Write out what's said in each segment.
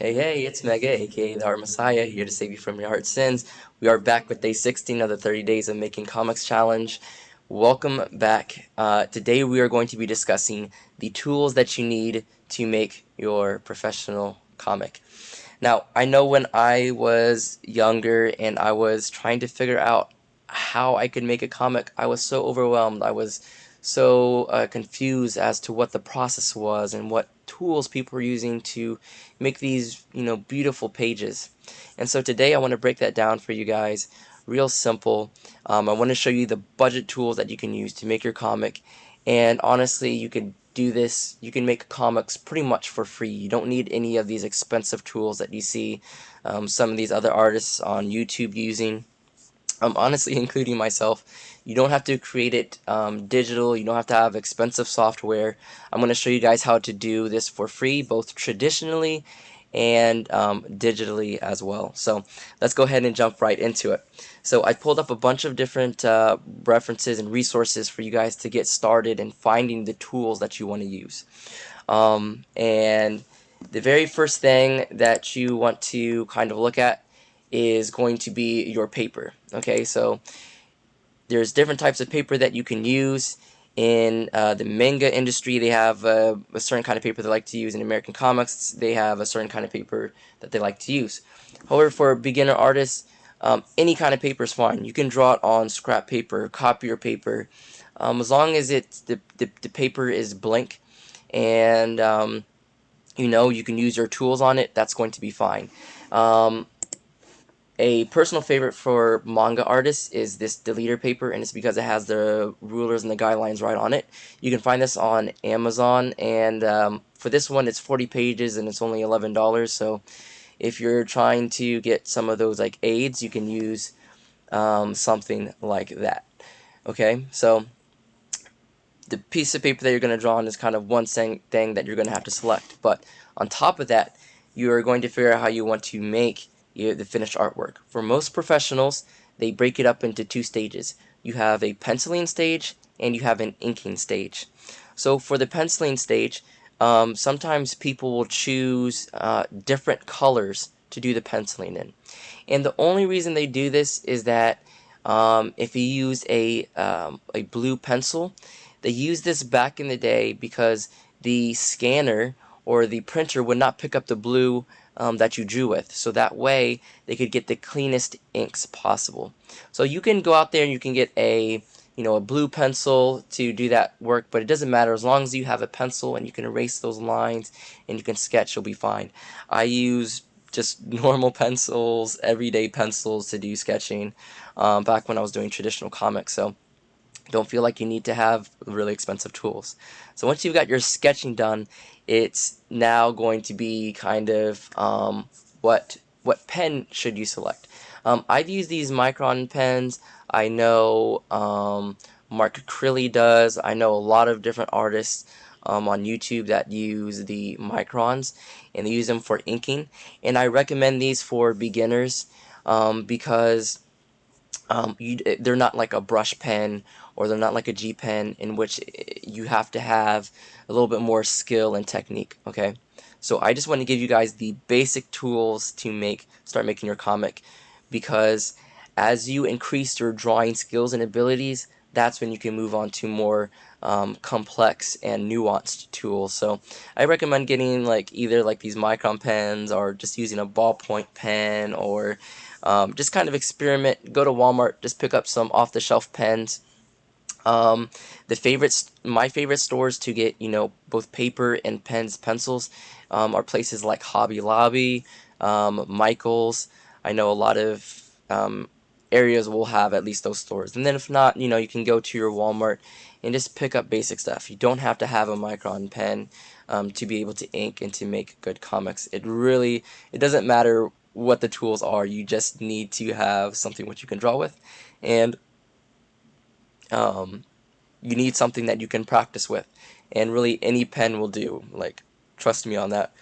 Hey, it's Mega, aka the Art Messiah, here to save you from your heart sins. We are back with day 16 of the 30 Days of Making Comics Challenge. Welcome back. Today we are going to be discussing the tools that you need to make your professional comic. Now, I know when I was younger and I was trying to figure out how I could make a comic, I was so overwhelmed. I was so confused as to what the process was and what tools people were using to make these, beautiful pages. And so today I want to break that down for you guys, real simple. I want to show you the budget tools that you can use to make your comic. And honestly, you can do this, you can make comics pretty much for free. You don't need any of these expensive tools that you see some of these other artists on YouTube using. Honestly, including myself, you don't have to create it digital. You don't have to have expensive software. I'm going to show you guys how to do this for free, both traditionally and digitally as well. So let's go ahead and jump right into it. So I pulled up a bunch of different references and resources for you guys to get started in finding the tools that you want to use. And the very first thing that you want to kind of look at is going to be your paper. Okay, so there's different types of paper that you can use. In the manga industry, they have a certain kind of paper they like to use. In American comics, they have a certain kind of paper that they like to use. However, for beginner artists, any kind of paper is fine. You can draw it on scrap paper, copier paper, as long as the paper is blank and you can use your tools on it. That's going to be fine. Um, a personal favorite for manga artists is this deleter paper, and it's because it has the rulers and the guidelines right on it. You can find this on Amazon, and for this one it's 40 pages and it's only $11. So if you're trying to get some of those like aids, you can use something like that. Okay, so the piece of paper that you're going to draw on is kind of one thing that you're going to have to select. But on top of that, you are going to figure out how you want to make the finished artwork. For most professionals, they break it up into two stages. You have a penciling stage and you have an inking stage. So for the penciling stage, sometimes people will choose different colors to do the penciling in. And the only reason they do this is that if you use a blue pencil, they used this back in the day because the scanner or the printer would not pick up the blue that you drew with. So that way they could get the cleanest inks possible. So you can go out there and you can get a blue pencil to do that work, but it doesn't matter as long as you have a pencil and you can erase those lines and you can sketch, you'll be fine. I use just normal pencils, everyday pencils to do sketching back when I was doing traditional comics. So don't feel like you need to have really expensive tools. So once you've got your sketching done, it's now going to be kind of what pen should you select. I've used these Micron pens. I know Mark Crilly does. I know a lot of different artists on YouTube that use the Microns, and they use them for inking. And I recommend these for beginners because they're not like a brush pen or they're not like a G pen in which you have to have a little bit more skill and technique. Okay, so I just want to give you guys the basic tools to start making your comic, because as you increase your drawing skills and abilities, that's when you can move on to more complex and nuanced tools. So I recommend getting like either like these micron pens or just using a ballpoint pen, or just kind of experiment. Go to Walmart, just pick up some off-the-shelf pens. Um, my favorite stores to get both paper and pencils are places like Hobby Lobby, Michaels. I know a lot of areas will have at least those stores. And then if not, you can go to your Walmart and just pick up basic stuff. You don't have to have a micron pen to be able to ink and to make good comics. It doesn't matter what the tools are. You just need to have something which you can draw with, and um, you need something that you can practice with. And really, any pen will do. Like, trust me on that.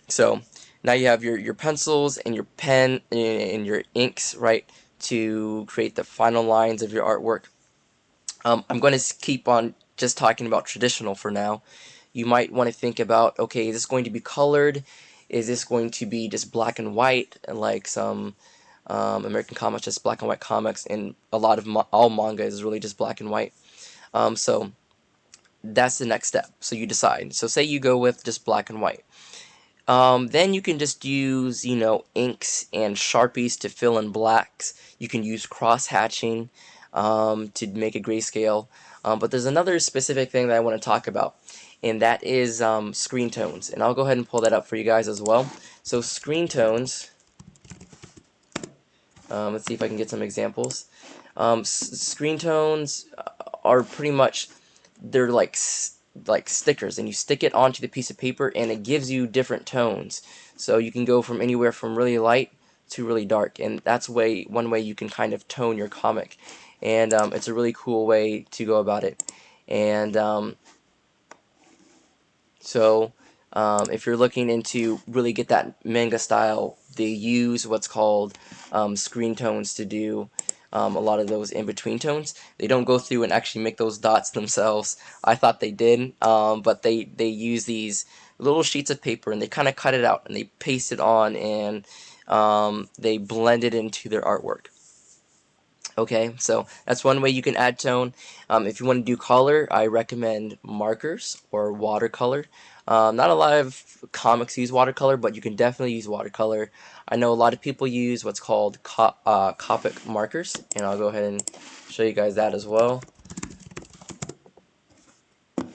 So now you have your pencils and your pen and your inks, right, to create the final lines of your artwork. I'm going to keep on just talking about traditional for now, you might want to think about, okay, is this going to be colored? Is this going to be just black and white, like some American comics, just black and white comics, and a lot of all manga is really just black and white. So that's the next step. So you decide. So say you go with just black and white. Then you can just use, inks and Sharpies to fill in blacks. You can use cross-hatching to make a grayscale. But there's another specific thing that I want to talk about, and that is screen tones. And I'll go ahead and pull that up for you guys as well. So screen tones, let's see if I can get some examples. Screen tones are pretty much, they're like stickers, and you stick it onto the piece of paper and it gives you different tones. So you can go from anywhere from really light to really dark, and that's one way you can kind of tone your comic, and it's a really cool way to go about it. And if you're looking into really get that manga style, they use what's called screen tones to do a lot of those in-between tones. They don't go through and actually make those dots themselves. I thought they did, but they use these little sheets of paper, and they kind of cut it out and they paste it on, and they blend it into their artwork. Okay, so that's one way you can add tone. If you want to do color, I recommend markers or watercolor. Not a lot of comics use watercolor, but you can definitely use watercolor. I know a lot of people use what's called Copic markers, and I'll go ahead and show you guys that as well.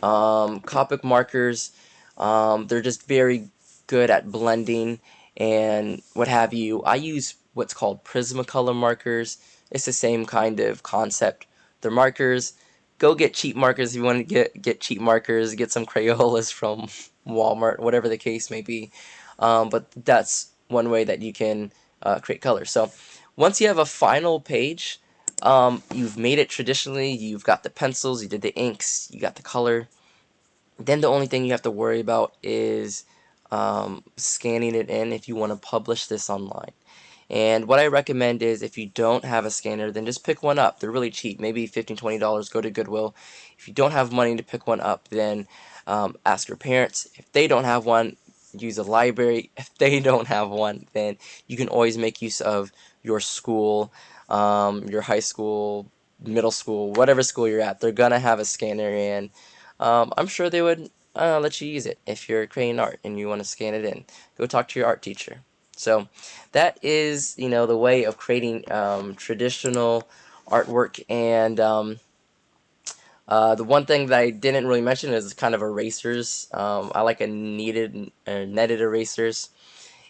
Copic markers, they're just very good at blending and what have you. I use what's called Prismacolor markers. It's the same kind of concept. They're markers. Go get cheap markers if you want to get cheap markers. Get some Crayolas from Walmart, whatever the case may be. But that's one way that you can create color. So once you have a final page, you've made it traditionally. You've got the pencils, you did the inks, you got the color. Then the only thing you have to worry about is scanning it in if you want to publish this online. And what I recommend is, if you don't have a scanner, then just pick one up. They're really cheap, maybe $15, $20. Go to Goodwill. If you don't have money to pick one up, then ask your parents. If they don't have one, use a library. If they don't have one, then you can always make use of your school, your high school, middle school, whatever school you're at. They're gonna have a scanner, and I'm sure they would let you use it if you're creating art and you want to scan it in. Go talk to your art teacher. So that is, the way of creating traditional artwork. And the one thing that I didn't really mention is kind of erasers. I like netted erasers,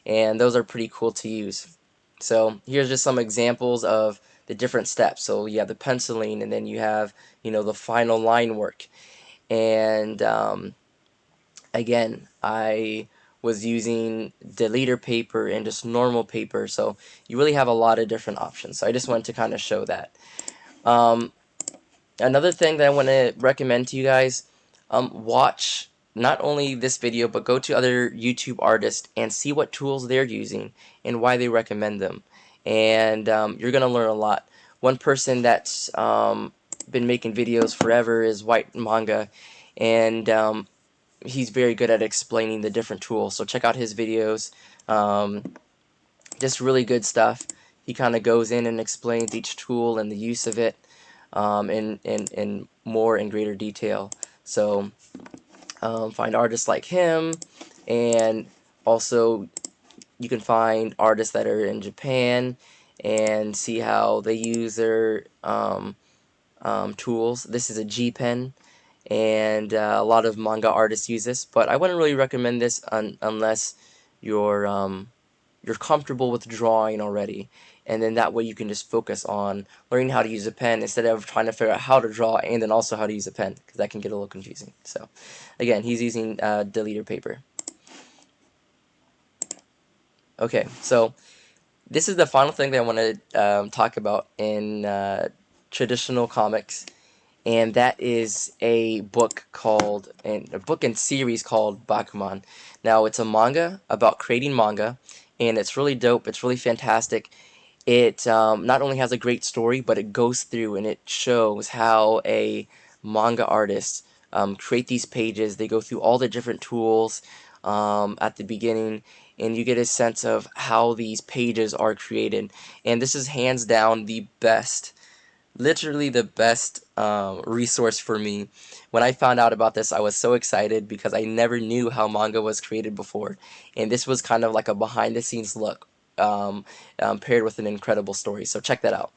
and those are pretty cool to use. So here's just some examples of the different steps. So you have the penciling, and then you have, the final line work. And again, I was using deleter paper and just normal paper, so you really have a lot of different options. So I just wanted to kind of show that. Another thing that I want to recommend to you guys, watch not only this video, but go to other YouTube artists and see what tools they're using and why they recommend them. And you're going to learn a lot. One person that's been making videos forever is White Manga, and he's very good at explaining the different tools. So check out his videos. Just really good stuff. He kind of goes in and explains each tool and the use of it in more and greater detail. So find artists like him, and also you can find artists that are in Japan and see how they use their tools. This is a G pen, and a lot of manga artists use this, but I wouldn't really recommend this unless you're comfortable with drawing already, and then that way you can just focus on learning how to use a pen instead of trying to figure out how to draw and then also how to use a pen, because that can get a little confusing. So again, he's using deleter paper. Okay, so this is the final thing that I want to talk about in traditional comics, and that is a book and series called Bakuman. Now, it's a manga about creating manga, and it's really dope. It's really fantastic. It not only has a great story, but it goes through and it shows how a manga artist create these pages. They go through all the different tools at the beginning, and you get a sense of how these pages are created. And this is hands down the best, literally the best resource for me. When I found out about this, I was so excited because I never knew how manga was created before, and this was kind of like a behind the scenes look, paired with an incredible story. So check that out.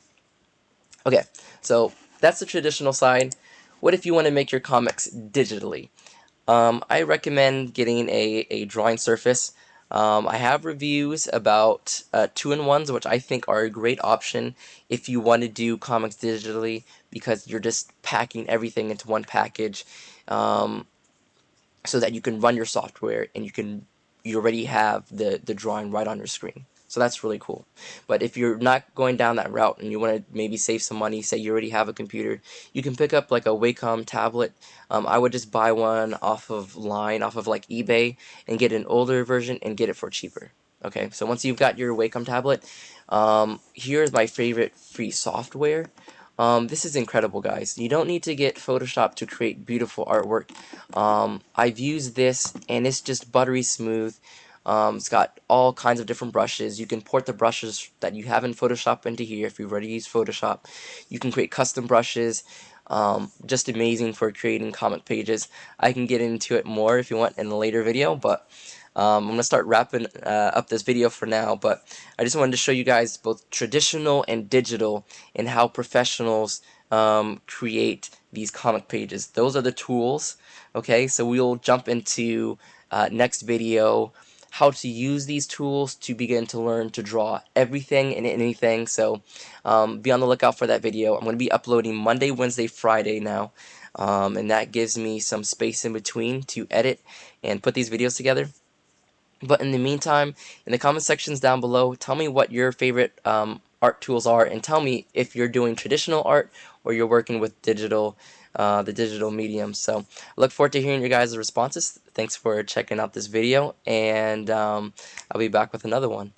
Okay, so that's the traditional side. What if you want to make your comics digitally? I recommend getting a drawing surface. I have reviews about 2-in-1s, which I think are a great option if you want to do comics digitally, because you're just packing everything into one package, so that you can run your software and you already have the drawing right on your screen. So that's really cool. But if you're not going down that route and you want to maybe save some money, say you already have a computer, you can pick up like a Wacom tablet. I would just buy one off of like eBay, and get an older version and get it for cheaper. Okay, so once you've got your Wacom tablet, here's my favorite free software. This is incredible, guys. You don't need to get Photoshop to create beautiful artwork. I've used this, and it's just buttery smooth. It's got all kinds of different brushes. You can port the brushes that you have in Photoshop into here if you've already used Photoshop. You can create custom brushes. Just amazing for creating comic pages. I can get into it more if you want in a later video, but I'm going to start wrapping up this video for now. But I just wanted to show you guys both traditional and digital, and how professionals create these comic pages. Those are the tools. Okay, so we'll jump into next video how to use these tools to begin to learn to draw everything and anything. So be on the lookout for that video. I'm going to be uploading Monday, Wednesday, Friday now, and that gives me some space in between to edit and put these videos together. But in the meantime, in the comment sections down below, tell me what your favorite art tools are, and tell me if you're doing traditional art or you're working with digital, the digital medium. So I look forward to hearing your guys' responses. Thanks for checking out this video, and I'll be back with another one.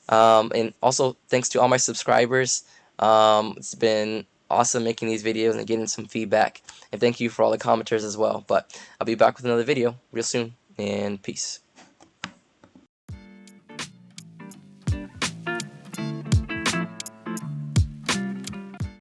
And also, thanks to all my subscribers. It's been awesome making these videos and getting some feedback. And thank you for all the commenters as well. But I'll be back with another video real soon, and peace.